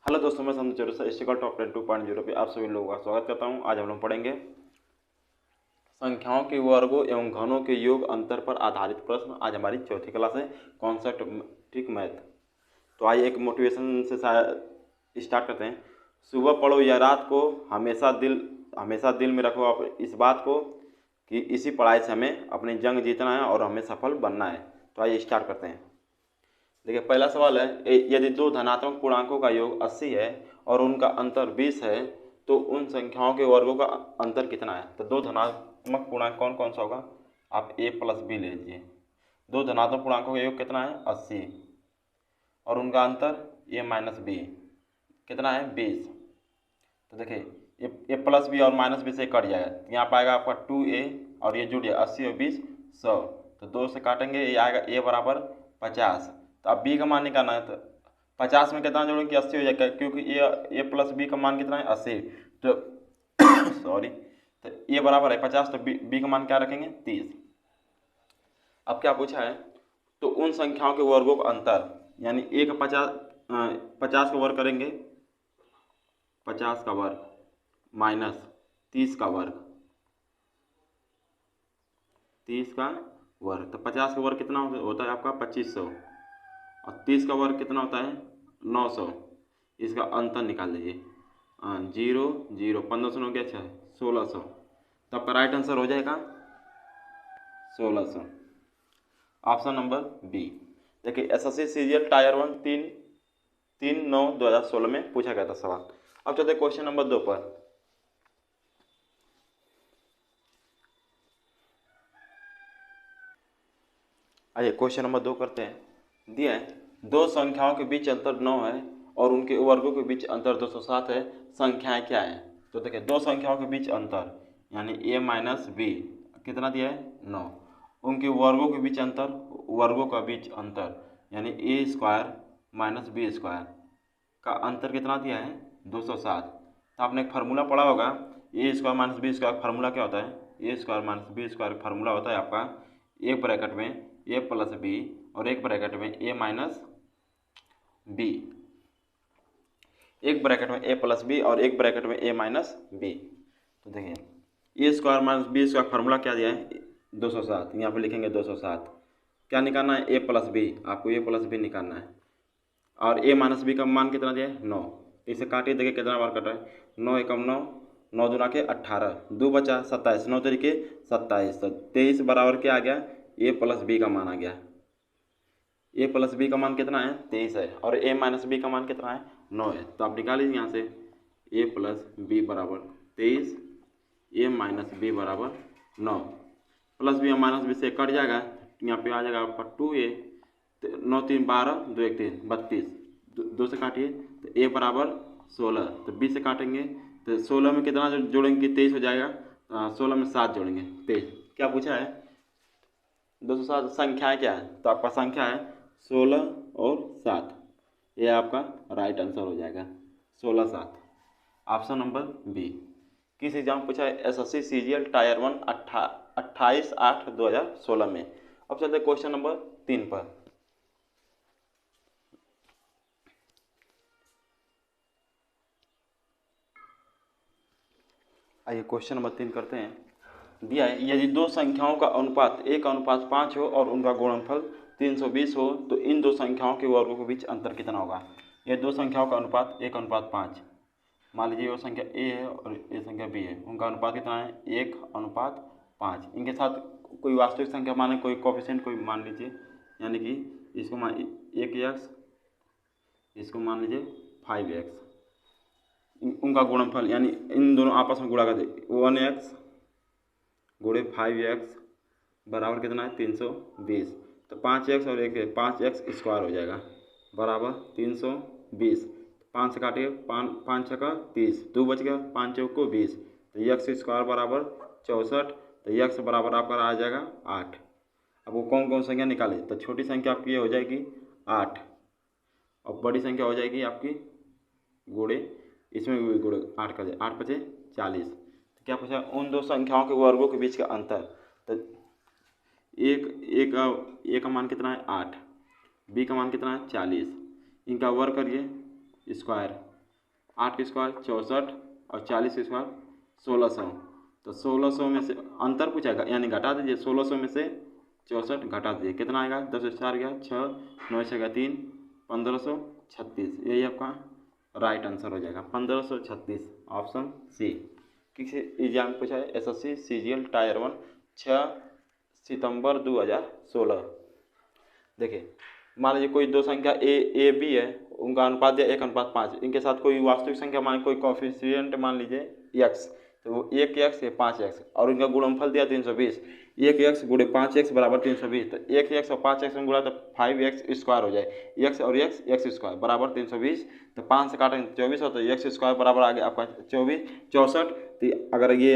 Hello दोस्तों, मैं Sanjay Chaurasia sticker top 10 2.0 पे आप सभी लोगों का स्वागत करता हूं। आज हम लोग पढ़ेंगे संख्याओं के वर्गों एवं घनों के योग अंतर पर आधारित प्रश्न। आज हमारी चौथी क्लास है, कॉन्सेप्ट ठीक मैथ। तो आइए एक मोटिवेशन से स्टार्ट करते हैं। सुबह पढ़ो या रात को, हमेशा दिल में रखो आप इस बात को कि इसी पढ़ाई से हमें अपनी जंग जीतना है और हमें सफल बनना है। तो आइए स्टार्ट करते हैं। देखिए, पहला सवाल है, यदि दो धनात्मक पूर्णांकों का योग 80 है और उनका अंतर 20 है तो उन संख्याओं के वर्गों का अंतर कितना है। तो दो धनात्मक पूर्णांक कौन कौन सा होगा, आप a प्लस बी ले लीजिए। दो धनात्मक पूर्णांकों का योग कितना है, 80, और उनका अंतर a माइनस बी कितना है, 20। तो देखिए, ए प्लस बी और माइनस बी से कट जाएगा, यहाँ पाएगा आपका 2a और ये जुड़ जाएगा 80 और 20 100। तो 2 से काटेंगे, ये आएगा a बराबर 50। तो अब b का मान निकालना है। तो 50 में कितना जोड़ेंगे, 80 हो जाएगा, क्योंकि a प्लस बी का मान कितना है, 80। तो सॉरी, तो a बराबर है 50, तो b का मान क्या रखेंगे, 30। अब क्या पूछा है, तो उन संख्याओं के वर्गों का अंतर, यानी a का 50 का वर्ग करेंगे, 50 का वर्ग माइनस 30 का वर्ग, 30 का वर्ग। तो 50 का वर्ग कितना होता है आपका 2500, और 30 का वर्ग कितना होता है 900। इसका अंतर निकाल लीजिए, 0 0 1500 हो गया, 1600। तो आपका राइट आंसर हो जाएगा 1600, ऑप्शन नंबर बी। देखिए, एसएससी सीजीएल टायर 1 3/9/2016 में पूछा गया था सवाल। अब चलते क्वेश्चन नंबर 2 पर। आइए क्वेश्चन नंबर 2 करते हैं। दिया है, दो संख्याओं के बीच अंतर 9 है और उनके वर्गों के बीच अंतर 207 है, संख्याएं क्या है। तो देखिए, दो संख्याओं के बीच अंतर यानी a माइनस बी कितना दिया है, 9। उनके वर्गों के बीच अंतर, वर्गों का बीच अंतर यानी a square minus B square का अंतर कितना दिया है, 207। तो आपने एक फार्मूला पढ़ा होगा, a square minus B square formula क्या होता है, a square minus B square formula होता है आपका एक ब्रैकेट में a प्लस बी और एक ब्रैकेट में a माइनस बी, एक ब्रैकेट में a प्लस बी और एक ब्रैकेट में a माइनस बी। तो देखिए, a square minus B square formula क्या दिया है, 207। यहाँ पे लिखेंगे 207। क्या निकालना है, a प्लस बी, आपको a प्लस बी निकालना है, और a माइनस बी का मान कितना दिया है, 9। इसे काटिए, देखिए कितना बार कट रहा है, 9 एकम 9, 9 दूना के 18, 2 बचा 27, 9 तरीके 27। तो 23 बराबर क्या आ गया, a प्लस बी का मान आ गया। a प्लस बी का मान कितना है, 23 है, और a माइनस बी का मान कितना है, 9 है। तो आप निकालिए यहाँ से, a प्लस बी बराबर 23, a माइनस बी बराबर 9। प्लस बी और माइनस बी से कट जाएगा, यहाँ पे आ जाएगा आपका 2a, 9 3 12, 2 1 3 32, 2 से काटिए, तो a बराबर 16। तो b से काटेंगे, तो 16 में कितना जोड़ेंगे, 23 हो जाएगा, 16 में 7 जोड़ेंगे 23। क्या पूछा है, 207 संख्याएं क्या है, तो आपका संख्या है 16 और 7। ये आपका राइट आंसर हो जाएगा 16 7, ऑप्शन नंबर बी। किस एग्जाम पूछा है, एसएससी सीजीएल टायर 1 28/8/2016 में। अब चलते क्वेश्चन नंबर 3 पर। आइए क्वेश्चन नंबर 3 करते हैं। दिया है, यदि दो संख्याओं का अनुपात 1:5 हो और उनका गुणनफल 320 हो तो इन दो संख्याओं के वर्गों के बीच अंतर कितना होगा। ये दो संख्याओं का अनुपात 1:5, मान लीजिए वो संख्या a है और ये संख्या b है, उनका अनुपात कितना है, 1:5। इनके साथ कोई वास्तविक संख्या माने, कोई कोफिशिएंट कोई मान लीजिए, यानी कि इसको मान 1x, इसको मान लीजिए 5x। उनका गुणनफल यानी इन दोनों आपस में गुणा कर दे, 1x गुणे 5x बराबर कितना है, 320। तो 5x और 1 5x स्क्वायर हो जाएगा बराबर 320। 5 से काटिए, 5 6 का 30, 2 बच गया, 5 चौक को 20। तो x स्क्वायर बराबर 64। तो x बराबर आपका आ जाएगा 8। अब वो कौन कौन संख्या निकाले, तो छोटी संख्या आपकी ये हो जाएगी 8 और बड़ी संख्या हो जाएगी आपकी गुणे, इसमें भी गुणे 8 का 8 5 40। तो क्या पूछा, उन दो संख्याओं के वर्गों के बीच का अंतर। तो ए का मान कितना है 8, बी का मान कितना है 40, इनका वर्ग करिए स्क्वायर, 8 का स्क्वायर 64 और 40 का स्क्वायर 1600। तो 1600 में से अंतर पूछेगा यानी घटा दीजिए, 1600 में से 64 घटा दीजिए, कितना आएगा, 10 से 4 गया 6, 9 से गया 3, 1536। यही आपका राइट आंसर हो जाएगा 1536, ऑप्शन सी। किसी एग्जाम पूछा है एसएससी सीजीएल टायर 1 6 सितंबर 2016। देखिए मान लीजिए कोई दो संख्या ए बी है, उनका अनुपात दिया 1:5, इनके साथ कोई वास्तविक संख्या मान कोई कोएफिशिएंट मान लीजिए x, तो वो 1x या 5x और इनका गुणनफल दिया 320, 1x गुणे 5x बराबर 320, तो 1x और 5x में गुणा तो 5x स्क्वायर हो जाए, x और x स्क्वायर बराबर 320, तो 5 से काटेंगे 24 होता है, x स्क्वायर बराबर आ गया आपका 24 64। तो अगर ये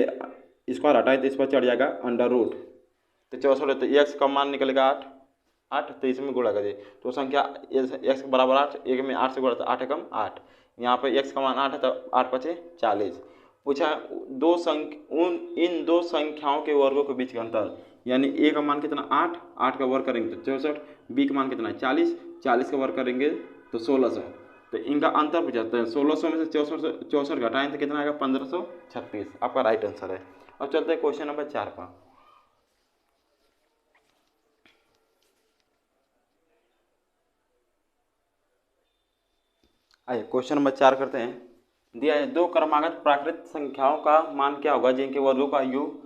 स्क्वायर हटाए तो इस पर चढ़ जाएगा अंडर रूट, तो 64 तो x का मान निकलेगा 8, तो इसमें गुणा करिए तो संख्या x के बराबर 8, एक में 8 से गुणा तो 8 एकम 8, यहाँ पे x का मान 8 है तो 8 पचे 40। पूछा इन दो संख्याओं के वर्गों के बीच का अंतर, यानी a का मान कितना 8, 8 का वर्ग करेंगे तो 64, b का मान कितना है 40, 40 का वर्ग करेंगे तो 1600, तो इनका अंतर पूछाते हैं। 1600 में से 64 घटाएं तो कितना आएगा 1536, आपका राइट आंसर है। अब चलते हैं क्वेश्चन नंबर 4 पर। आइए क्वेश्चन नंबर 4 करते हैं। दिया है दो क्रमागत प्राकृत संख्याओं का मान क्या होगा जिनके वर्गों का योग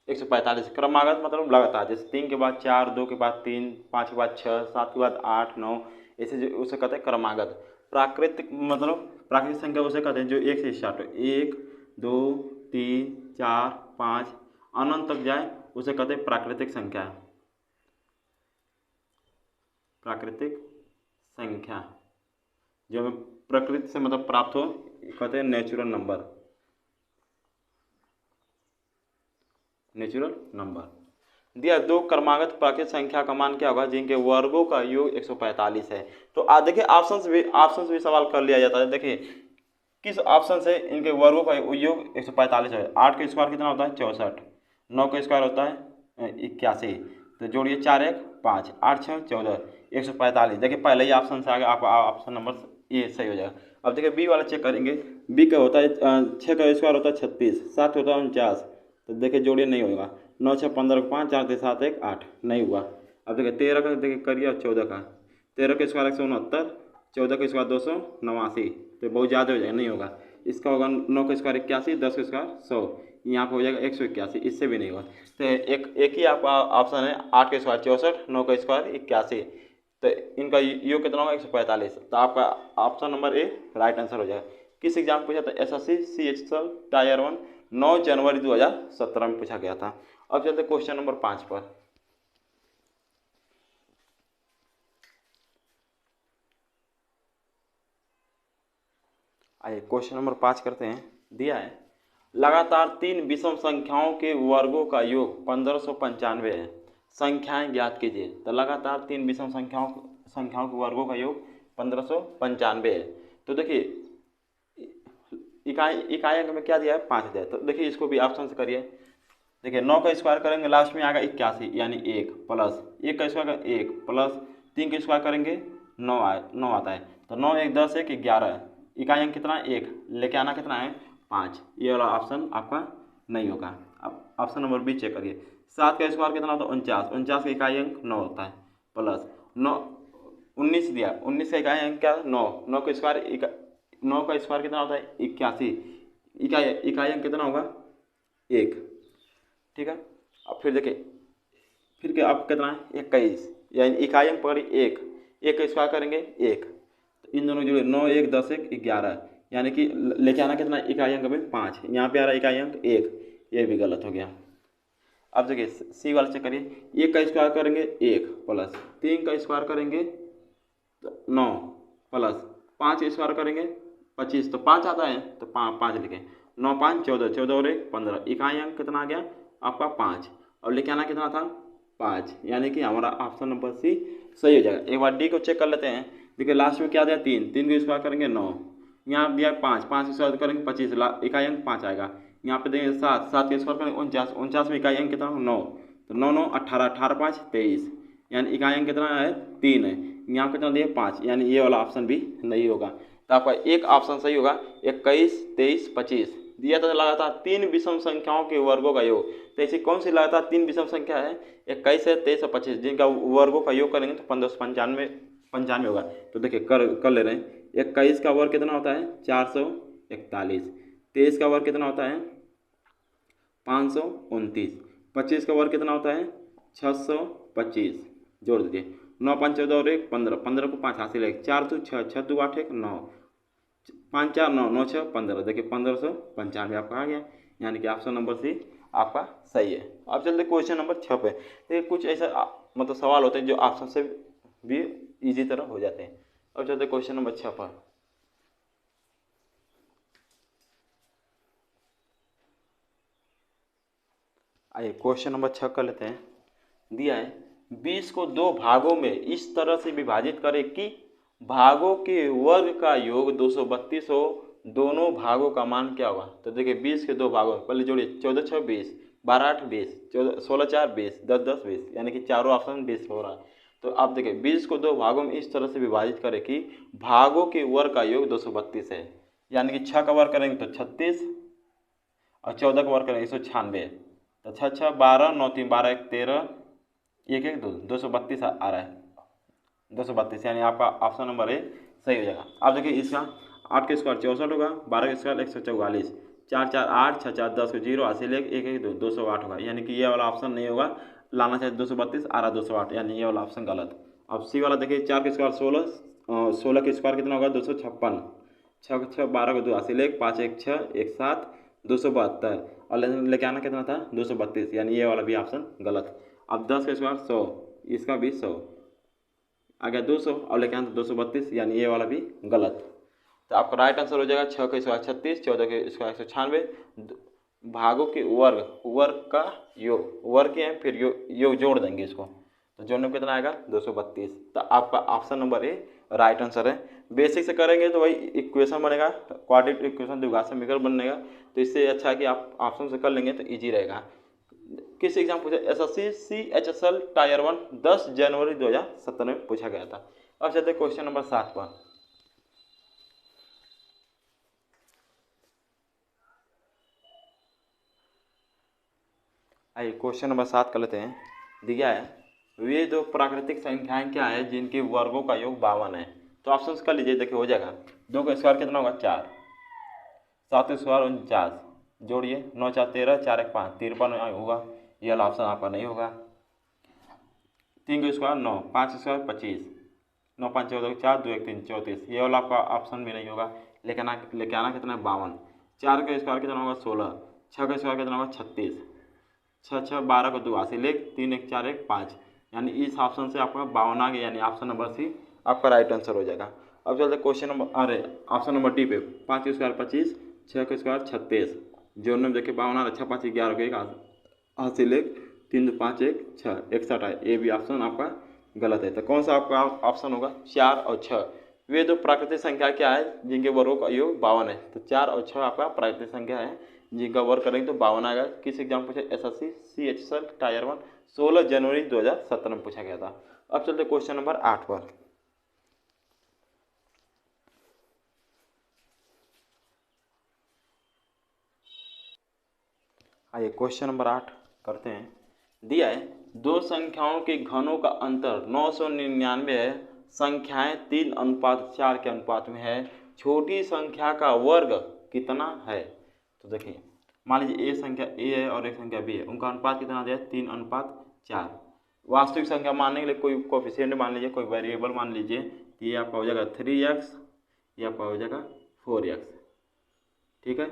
145। क्रमागत मतलब लगातार, जैसे 3 के बाद 4, 2 के बाद 3, 5 के बाद 6, 7 के बाद 8, 9, ऐसे जो उसे कहते हैं क्रमागत। प्राकृतिक मतलब प्राकृतिक संख्या उसे कहते हैं जो 1 से स्टार्ट हो, 1 2 3 4 5 अनंत तक जाए उसे कहते हैं प्राकृतिक संख्या। प्राकृतिक संख्या जो हमें प्रकृति से मतलब प्राप्त हो कहते हैं नेचुरल नंबर। नेचुरल नंबर दिया दो क्रमागत प्राकृतिक संख्या का मान क्या होगा जिनके वर्गों का योग 145 है। तो देखिए ऑप्शंस भी सवाल कर लिया जाता है। देखिए किस ऑप्शन से इनके वर्गों का योग 145 है। 8 का स्क्वायर कितना होता है 64, 9 का स्क्वायर होता है 81, तो जोड़िए 4 1 5 8 6 14 145। देखिए पहले ही ऑप्शन से आ गया, आपका ऑप्शन नंबर ये सही हो जाएगा। अब देखिए बी वाला चेक करेंगे, बी का होता है 6 का स्क्वायर होता है 36, 7 होता है 49, तो देखिए जोड़िए नहीं होगा, 9 6 15 5 4 3 7 1 8 नहीं हुआ। अब देखिए 13 का देखिए करिए और 14 का, 13 का स्क्वायर 169, 14 का स्क्वायर 289, तो बहुत ज़्यादा हो जाएगा नहीं होगा। इसका होगा 9 का स्क्वायर 81, 10 का स्क्वायर 100, यहाँ पर हो जाएगा 181, इससे भी नहीं होगा। तो एक ही आपका ऑप्शन है 8 का स्क्वायर 64, 9 का स्क्वायर 81, तो इनका योग कितना होगा 145, तो आपका option number A right answer हो जाएगा। किस एग्जाम पूछा था एसएससी सीएचएल टायर 1 9 जनवरी 2017 में पूछा गया था। अब चलते क्वेश्चन नंबर 5 पर। आइए क्वेश्चन नंबर 5 करते हैं। दिया है लगातार 3 विषम संख्याओं के वर्गों का योग 1595 है, संख्याएं ज्ञात कीजिए। तो लगातार 3 विषम संख्याओं के वर्गों का योग 1595 है। तो देखिए इकाई अंक में क्या दिया है 5 दिया है, तो देखिए इसको भी ऑप्शन से करिए। देखिए 9 का स्क्वायर करेंगे लास्ट में आएगा 81 यानी 1 प्लस 1 का स्क्वायर 1 प्लस 3 का स्क्वायर करेंगे 9 आता है, तो 9 1 10 1 11, इकाई अंक कितना 1 लेके आना कितना है 5, ये वाला ऑप्शन आपका नहीं होगा। अब ऑप्शन नंबर बी चेक करिए। 7 का स्क्वायर कितना होता है 49, 49 का इकाई अंक 9 होता है, प्लस 9 19 दिया, 19 का इकाई अंक क्या 9, 9 का स्क्वायर 9 का स्क्वायर कितना होता है 81, इकाई अंक कितना होगा 1, ठीक है। अब फिर देखिए फिर क्या आप कितना है 21, यानी इकाई अंक पकड़ी 1 का स्क्वायर करेंगे 1, तो इन दोनों जोड़े 9 1 10 1 11, यानी कि लेके आना कितना इकाई अंक में 5, यहाँ पे आ रहा है इकाई अंक 1, ये भी गलत हो गया। अब देखिए सी वाला चेक करिए। 1 का स्क्वायर करेंगे 1 प्लस 3 का स्क्वायर करेंगे 9 प्लस 5 का स्क्वायर करेंगे 25, तो 5 आता है तो 5 लिखें, 9 5 14, 14 और 1 15, इकाई अंक कितना आ गया आपका 5, और लेके आना कितना था 5, यानी कि हमारा ऑप्शन नंबर सी सही हो जाएगा। एक बार डी को चेक कर लेते हैं। देखिए लास्ट में क्या दिया 3, 3 को स्क्वायर करेंगे 9, यहाँ दिया 5, 5 स्क्वायर करेंगे 25, इकाई अंक 5 आएगा। यहाँ पे देंगे 7, 7 के स्क्वायर करेंगे 49, 49 में इकाई अंक कितना 9, तो 9 9 18, 18 5 23, यानी इकाई अंक कितना है 3 है, यहाँ कितना दिया 5, यानी ये वाला ऑप्शन भी नहीं होगा। तो आपका एक ऑप्शन सही होगा 21, 23, 25। दिया था लगातार 3 विषम संख्याओं के वर्गों का योग। तो ऐसी कौन सी लगातार 3 विषम संख्या है? 21 है, 23 और 25, जिनका वर्गों का योग करेंगे तो 1595 95 होगा। तो देखिए कर ले रहे हैं। 21 का वर्ग कितना होता है? 441। 23 का वर्ग कितना होता है? 529। 25 का वर्ग कितना होता है? 625। जोड़ दीजिए, 9 5 14 और 1 15, 15 को 5 हासिल है, 4 2 6, 6 2 8 1 9, 5 4 9, 9 6 15। देखिए 1595 आपका आ गया, यानी कि ऑप्शन नंबर सी आपका सही है। अब चलते क्वेश्चन नंबर 6 पे। देखिए कुछ ऐसा मतलब सवाल होते हैं जो ऑप्शन से भी इजी तरह हो जाते हैं। अब चलते क्वेश्चन नंबर 6 पर। आइए क्वेश्चन नंबर 6 कर लेते हैं। दिया है 20 को 2 भागों में इस तरह से विभाजित करें कि भागों के वर्ग का योग 232 हो। दोनों भागों का मान क्या होगा? तो देखिए 20 के 2 भागों में पहले जोड़िए, 14 6 20, 12 8 20, 16 4 20, 10 10 20, यानी कि चारों ऑप्शन 20 हो रहा है। तो आप देखिए 20 को 2 भागों में इस तरह से विभाजित करें कि भागों के वर्ग का योग 232 है, यानी कि 6 का वर्ग करेंगे तो 36 और 14 का वर्ग करेंगे 196। तो 6 6 12, 9 3 12, 1 13, 1 1 2, 232 आ रहा है। 232 यानी आपका ऑप्शन नंबर ए सही हो जाएगा। आप देखिए इसका 8 के स्क्वायर 64 होगा, 12 के स्क्वायर 144, 4 4 8, 6 4 10 को 0 हासिल 1 1 1 2, 208 होगा, यानी कि ये वाला ऑप्शन नहीं होगा। लाना चाहिए 232, आ रहा 208, यानी ये वाला ऑप्शन गलत। अब सी वाला देखिए 4 के स्क्वायर 16, 16 के स्क्वायर कितना होगा? 256, 6 6 12 को 2 हासिल 1, 5 1 6 1 7, 272, और लेके आना कितना था? 232, यानी ये वाला भी ऑप्शन गलत। अब 10 के स्क्वायर 100, इसका भी 100 आ गया 200, और लेके आना 232, यानी ये वाला भी गलत। तो आपका राइट आंसर हो जाएगा 6 के स्क्वायर 36, 14 के स्क्वायर 196, भागों के वर्ग का योग, वर्ग के हैं फिर योग जोड़ देंगे इसको, तो जोड़ने में कितना आएगा? 232। तो आपका option number A right answer है। बेसिक से करेंगे तो वही इक्वेशन बनेगा, क्वाड्रेटिक इक्वेशन द्विघात समीकरण बनेगा। तो इससे अच्छा है कि आप ऑप्शन से कर लेंगे तो ईजी रहेगा। किस एग्जाम पूछा? एसएससी CHSL टायर 1 10 जनवरी 2017 में पूछा गया था। अब चलते क्वेश्चन नंबर 7 पर। आइए क्वेश्चन नंबर 7 कर लेते हैं। दिया है वे दो प्राकृतिक संख्याएं क्या है जिनके वर्गों का योग 52 है? तो ऑप्शन कर लीजिए, देखिए हो जाएगा। 2 का स्क्वायर कितना होगा? 4, 7 का स्क्वायर 49, जोड़िए 9 4 13, 4 1 5, 53 होगा, ये वाला ऑप्शन आपका नहीं होगा। 3 का स्क्वायर 9, 5 का स्क्वायर 25, 9 5 14, 4 2 1 3 34, ये वाला आपका ऑप्शन भी नहीं होगा। लेके आना कितना है? 52। 4 का स्क्वायर कितना होगा? 16, 6 का स्क्वायर कितना होगा? 36, 6 6 12 को 2 हासिल 1, 3 1 4 1 5, यानी इस ऑप्शन से आपका 52 आ गया, यानी ऑप्शन नंबर सी आपका राइट आंसर हो जाएगा। अब चलते question number option number D पे। 5 का स्क्वायर 25, 6 का स्क्वायर 36, जोड़ने में देखिए 52 आ रहा, 6 5 11 को 1 हासिल 1, 3 2 5 1 6 61 है, ये भी ऑप्शन आपका गलत है। तो कौन सा आपका ऑप्शन होगा? 4 और 6। वे दो प्राकृतिक संख्या क्या है जिनके वर्गों का योग 52 है? तो 4 और 6 आपका प्राकृतिक संख्या है जिनका वर्ग करेंगे तो 52 आएगा। किस एग्जाम पूछा? SSC CHSL टायर 1 16 जनवरी 2017 में पूछा गया था। अब चलते क्वेश्चन नंबर 8 पर। आइए क्वेश्चन नंबर 8 करते हैं। दिया है दो संख्याओं के घनों का अंतर 999 है, संख्याएं 3:4 के अनुपात में है, छोटी संख्या का वर्ग कितना है? तो देखिए मान लीजिए ए संख्या ए है और एक संख्या बी है, उनका अनुपात कितना दिया है? 3:4। वास्तविक संख्या मानने के लिए कोई कोफिशिएंट मान लीजिए, कोई वेरिएबल मान लीजिए, तो ये आपका हो जाएगा 3x, ये आपका हो जाएगा 4x। ठीक है,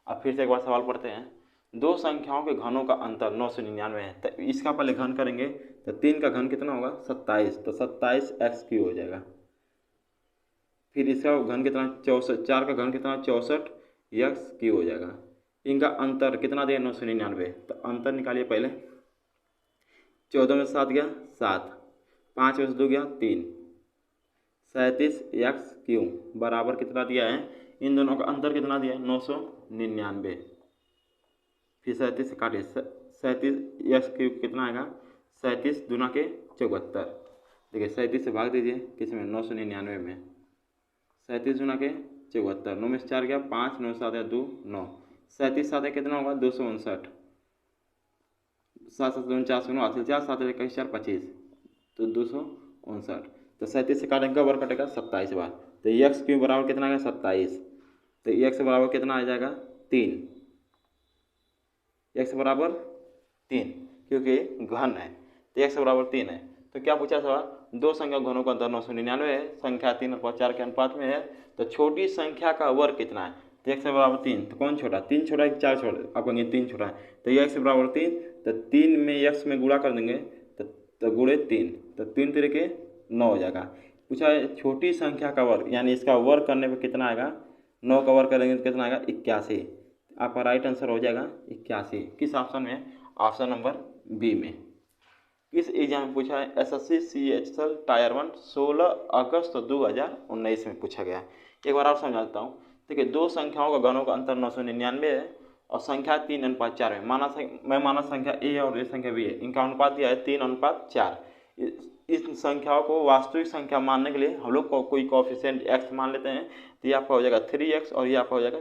अब फिर से एक बार सवाल पढ़ते हैं। दो संख्याओं के घनों का अंतर 999 है, तो इसका पहले घन करेंगे तो 3 का घन कितना होगा? 27, तो 27x³ हो जाएगा। फिर इसका घन कितना? 64, 4 का घन कितना? 64x³ हो जाएगा। इनका अंतर कितना दिया? 999, तो अंतर निकालिए पहले। 14 में 7 गया 7, 5 में 2 गया 3, 37x³ बराबर कितना दिया है? इन दोनों का अंतर कितना दिया है? 999। फिर 37 से काटिए, 37x³ कितना आएगा? 37 दूना के 74। देखिए 37 से भाग दीजिए किस में? 999 में। 37 गुना के 74, 9 में से 4 गया 5, 9 7 या 2 9, 37 7 कितना होगा 259, 7 7 49 गुना 4, 7 21 4 25, तो 259। तो 37 से काटेंगे वर्ग कटेगा 27 बार, तो एक्स क्यूब बराबर कितना आएगा 27, तो एक्स बराबर कितना आ जाएगा 3, एक्स बराबर 3 क्योंकि घन है, तो एक्स बराबर 3 है। तो क्या पूछा सवाल, दो संख्या घनों का अंतर 999 है, संख्या 3 और 4 के अनुपात में है, तो छोटी संख्या का वर्ग कितना है, तो एक्स बराबर 3, तो कौन छोटा, 3 छोटा है कि 4 छोटा, आप कहेंगे 3 छोटा है, तो एक्स बराबर 3, तो 3 में एक्स में गुणा कर देंगे तो गुणे 3, तो 3 3 के 9 हो जाएगा। पूछा है छोटी संख्या का वर्ग, यानी इसका वर्ग करने पर कितना आएगा, 9 का वर्ग करेंगे तो कितना आएगा 81, आपका राइट आंसर हो जाएगा 81। किस ऑप्शन में, ऑप्शन नंबर बी में। किस एग्जाम में पूछा है, एसएससी CHL टायर 1 16 अगस्त 2019 में पूछा गया है। एक बार और समझाता हूँ। देखिए दो संख्याओं का घनों का अंतर 999 है और संख्या 3:4 में माना संख्या ए और ये संख्या बी है, इनका अनुपात दिया है 3:4। इस संख्याओं को वास्तविक संख्या मानने के लिए हम लोग को कोई कोएफिशिएंट x मान लेते हैं, तो ये आपका हो जाएगा 3x और ये आपका हो जाएगा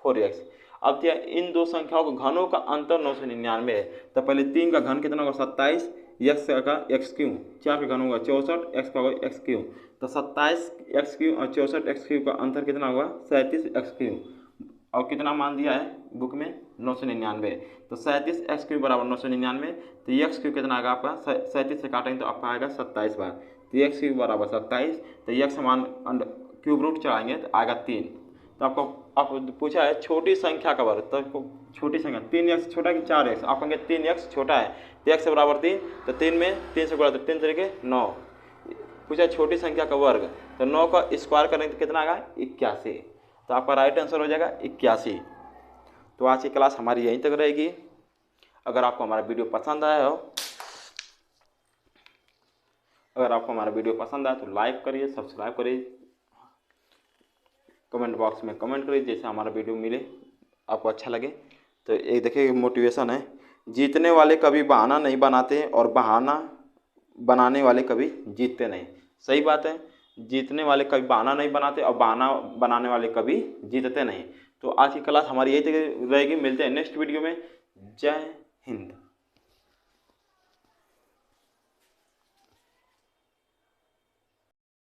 4x। अब दिया इन दो संख्याओं के घनों का अंतर 999 है, तो पहले 3 का घन कितना होगा 27, एक्स का एक्स क्यू, 4 का घन होगा 64, एक्स का होगा एक्स क्यू, तो 27 एक्स क्यू और 64 एक्स क्यू का अंतर कितना होगा 37 एक्स क्यू, और कितना मान दिया है बुक में 999, तो 37 एक्स क्यू बराबर 999, तो एक्स क्यू कितना आएगा आपका 37 से काटेंगे तो आपका आएगा 27 बार, तो एक्स क्यू बराबर 27, तो एक्स मान क्यूब रूट चढ़ाएंगे तो आएगा 3। तो आपको पूछा है छोटी संख्या का वर्ग, तो छोटी संख्या 3x छोटा कि 4x, आप कहेंगे 3x छोटा है, तो x बराबर 3, तो 3 में 3 से गुणा तो 3 तरीके 9। पूछा छोटी संख्या का वर्ग, तो 9 का स्क्वायर करेंगे तो कितना आएगा 81, तो आपका राइट आंसर हो जाएगा 81। तो आज की क्लास हमारी यहीं तक रहेगी। अगर आपको हमारा वीडियो पसंद आया हो, तो लाइक करिए, सब्सक्राइब करिए, कमेंट बॉक्स में कमेंट करिए, जैसे हमारा वीडियो मिले आपको अच्छा लगे। तो एक देखिए मोटिवेशन है, जीतने वाले कभी बहाना नहीं बनाते और बहाना बनाने वाले कभी जीतते नहीं। सही बात है, जीतने वाले कभी बहाना नहीं बनाते और बहाना बनाने वाले कभी जीतते नहीं। तो आज की क्लास हमारी यही रहेगी, मिलते हैं नेक्स्ट वीडियो में। जय हिंद।